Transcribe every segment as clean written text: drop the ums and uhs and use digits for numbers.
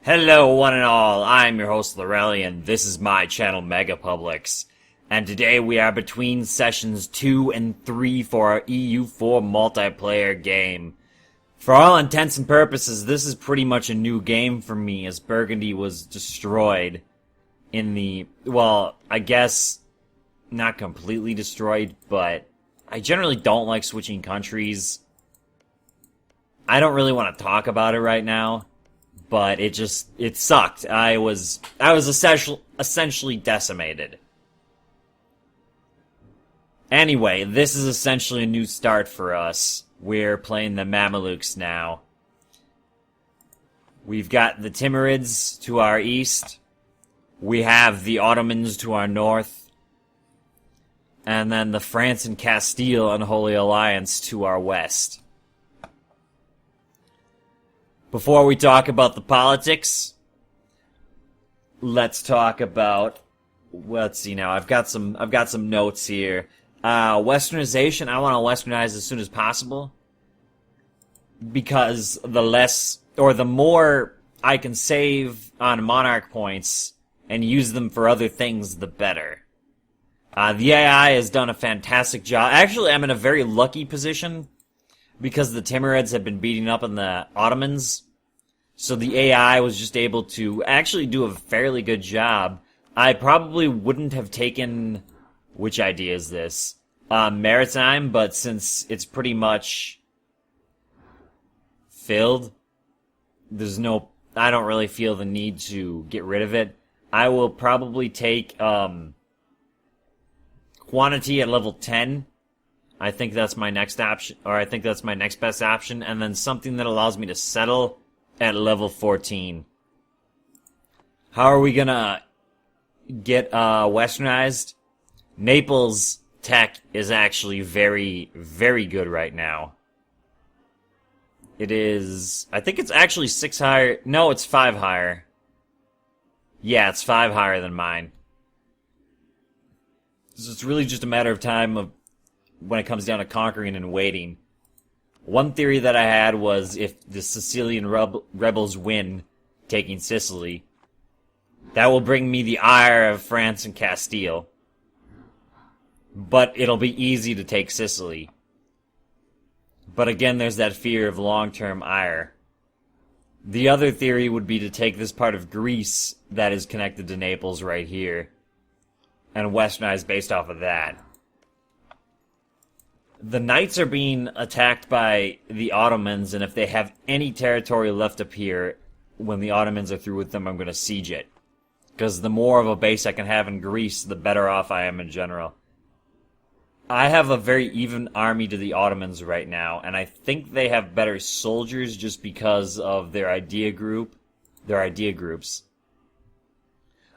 Hello, one and all. I'm your host, Lorellian. This is my channel, Megapublix. And today we are between sessions 2 and 3 for our EU4 multiplayer game. For all intents and purposes, this is pretty much a new game for me, as Burgundy was destroyed in the... well, I guess not completely destroyed, but I generally don't like switching countries. I don't really want to talk about it right now. But it sucked. I was essentially decimated. Anyway, this is essentially a new start for us. We're playing the Mamelukes now. We've got the Timurids to our east. We have the Ottomans to our north. And then the France and Castile Unholy Alliance to our west. Before we talk about the politics, let's talk about, let's see now, I've got some notes here. Westernization, I want to westernize as soon as possible. Because the more I can save on monarch points and use them for other things, the better. The AI has done a fantastic job. Actually, I'm in a very lucky position because the Timurids have been beating up on the Ottomans. So the AI was just able to actually do a fairly good job. I probably wouldn't have taken... which idea is this? Maritime, but since it's pretty much filled, there's no... I don't really feel the need to get rid of it. I will probably take quantity at level 10. I think that's my next option, or I think that's my next best option, and then something that allows me to settle at level 14. How are we gonna get westernized? Naples tech is actually very, very good right now. It is... I think it's actually 6 higher... no, it's 5 higher. Yeah, it's 5 higher than mine. So it's really just a matter of time of when it comes down to conquering and waiting. One theory that I had was if the Sicilian rebels win, taking Sicily, that will bring me the ire of France and Castile. But it'll be easy to take Sicily. But again, there's that fear of long-term ire. The other theory would be to take this part of Greece that is connected to Naples right here, and westernize based off of that. The Knights are being attacked by the Ottomans, and if they have any territory left up here, when the Ottomans are through with them, I'm going to siege it. Because the more of a base I can have in Greece, the better off I am in general. I have a very even army to the Ottomans right now, and I think they have better soldiers just because of their idea groups.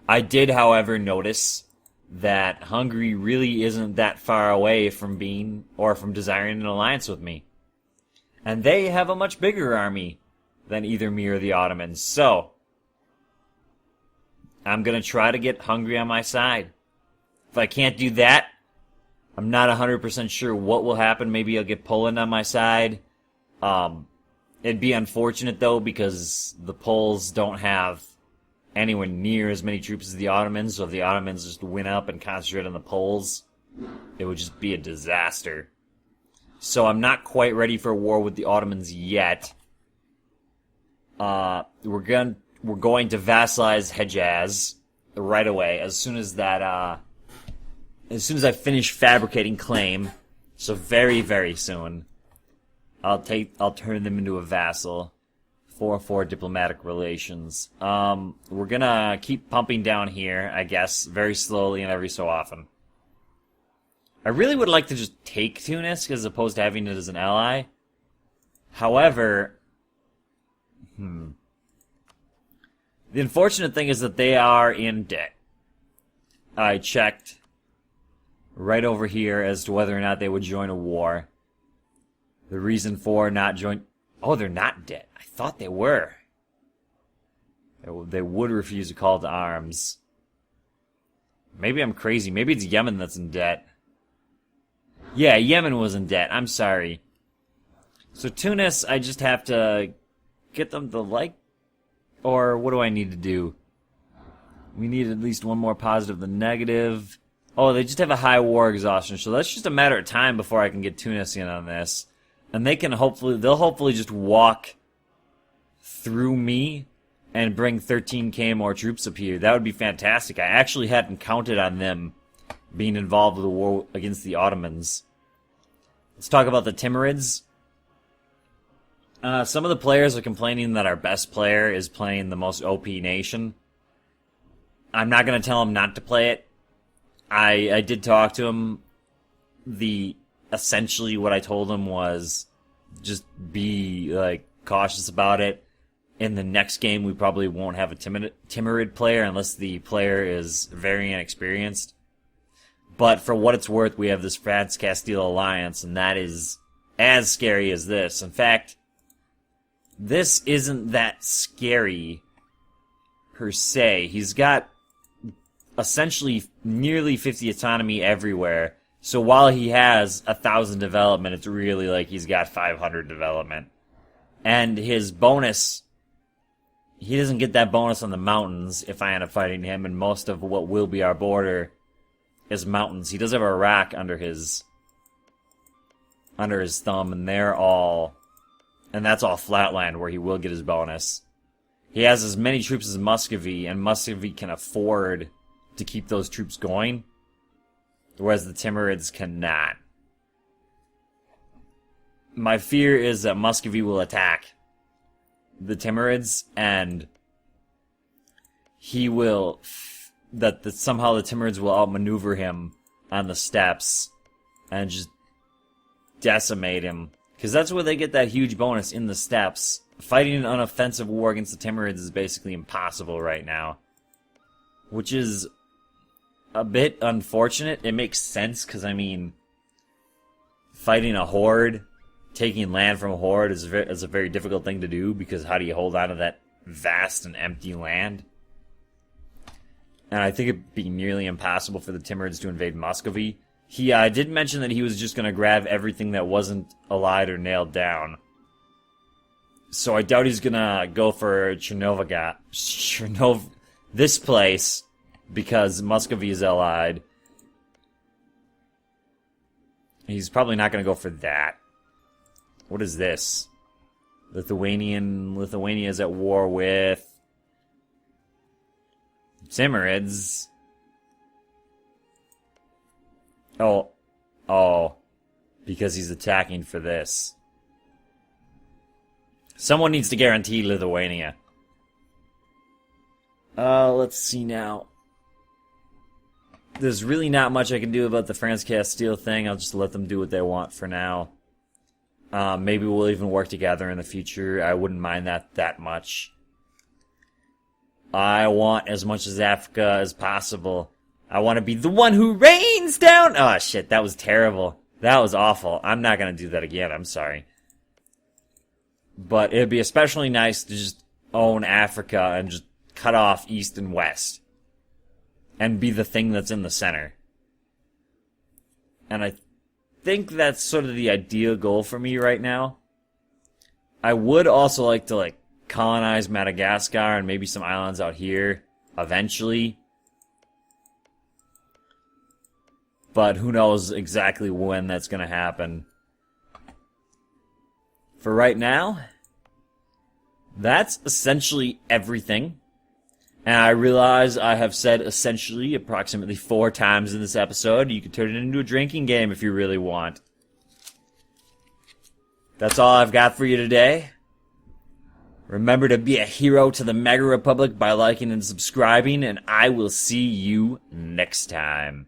I did, however, notice that Hungary really isn't that far away from being, or from desiring an alliance with me. And they have a much bigger army than either me or the Ottomans, so I'm gonna try to get Hungary on my side. If I can't do that, I'm not 100% sure what will happen. Maybe I'll get Poland on my side. It'd be unfortunate, though, because the Poles don't have anywhere near as many troops as the Ottomans, so if the Ottomans just went up and concentrated on the Poles, it would just be a disaster. So I'm not quite ready for a war with the Ottomans yet. We're going to vassalize Hejaz right away as soon as that as soon as I finish fabricating claim. So very, very soon, I'll turn them into a vassal. For diplomatic relations. We're gonna keep pumping down here, I guess, very slowly and every so often. I really would like to just take Tunis as opposed to having it as an ally. However, the unfortunate thing is that they are in debt. I checked right over here as to whether or not they would join a war. The reason for not join... oh, they're not in debt. I thought they were. They would refuse a call to arms. Maybe I'm crazy. Maybe it's Yemen that's in debt. Yeah, Yemen was in debt. I'm sorry. So Tunis, I just have to get them to like Or what do I need to do? We need at least one more positive than negative. Oh, they just have a high war exhaustion, so that's just a matter of time before I can get Tunis in on this. And they'll hopefully just walk through me and bring 13k more troops up here. That would be fantastic. I actually hadn't counted on them being involved with the war against the Ottomans. Let's talk about the Timurids. Some of the players are complaining that our best player is playing the most OP nation. I'm not going to tell him not to play it. I did talk to him. Essentially what I told him was just be cautious about it. In the next game, we probably won't have a Timurid player unless the player is very inexperienced. But for what it's worth, we have this France-Castile alliance, and that is as scary as this. In fact, this isn't that scary per se. He's got essentially nearly 50 autonomy everywhere. So while he has 1,000 development, it's really like he's got 500 development. And his bonus, he doesn't get that bonus on the mountains if I end up fighting him, and most of what will be our border is mountains. He does have Iraq under his thumb, and that's all flatland where he will get his bonus. He has as many troops as Muscovy, and Muscovy can afford to keep those troops going, whereas the Timurids cannot. My fear is that Muscovy will attack the Timurids, and somehow the Timurids will outmaneuver him on the steppes and just decimate him. Because that's where they get that huge bonus, in the steppes. Fighting an unoffensive war against the Timurids is basically impossible right now. Which is a bit unfortunate. It makes sense, because, fighting a horde, taking land from a horde is a very difficult thing to do, because how do you hold on to that vast and empty land? And I think it'd be nearly impossible for the Timurids to invade Muscovy. He did mention that he was just going to grab everything that wasn't allied or nailed down. So I doubt he's going to go for this place, because Muscovy is allied. He's probably not going to go for that. What is this? Lithuania is at war with Timurids. Oh, because he's attacking for this. Someone needs to guarantee Lithuania. Let's see now. There's really not much I can do about the France-Castile thing. I'll just let them do what they want for now. Maybe we'll even work together in the future. I wouldn't mind that much. I want as much as Africa as possible. I want to be the one who rains down... Oh, shit, that was terrible. That was awful. I'm not going to do that again. I'm sorry. But it'd be especially nice to just own Africa and just cut off East and West. And be the thing that's in the center. And I think that's sort of the ideal goal for me right now. I would also like to, colonize Madagascar and maybe some islands out here eventually. But who knows exactly when that's going to happen. For right now, that's essentially everything. And I realize I have said essentially approximately 4 times in this episode. You can turn it into a drinking game if you really want. That's all I've got for you today. Remember to be a hero to the Mega Republic by liking and subscribing, and I will see you next time.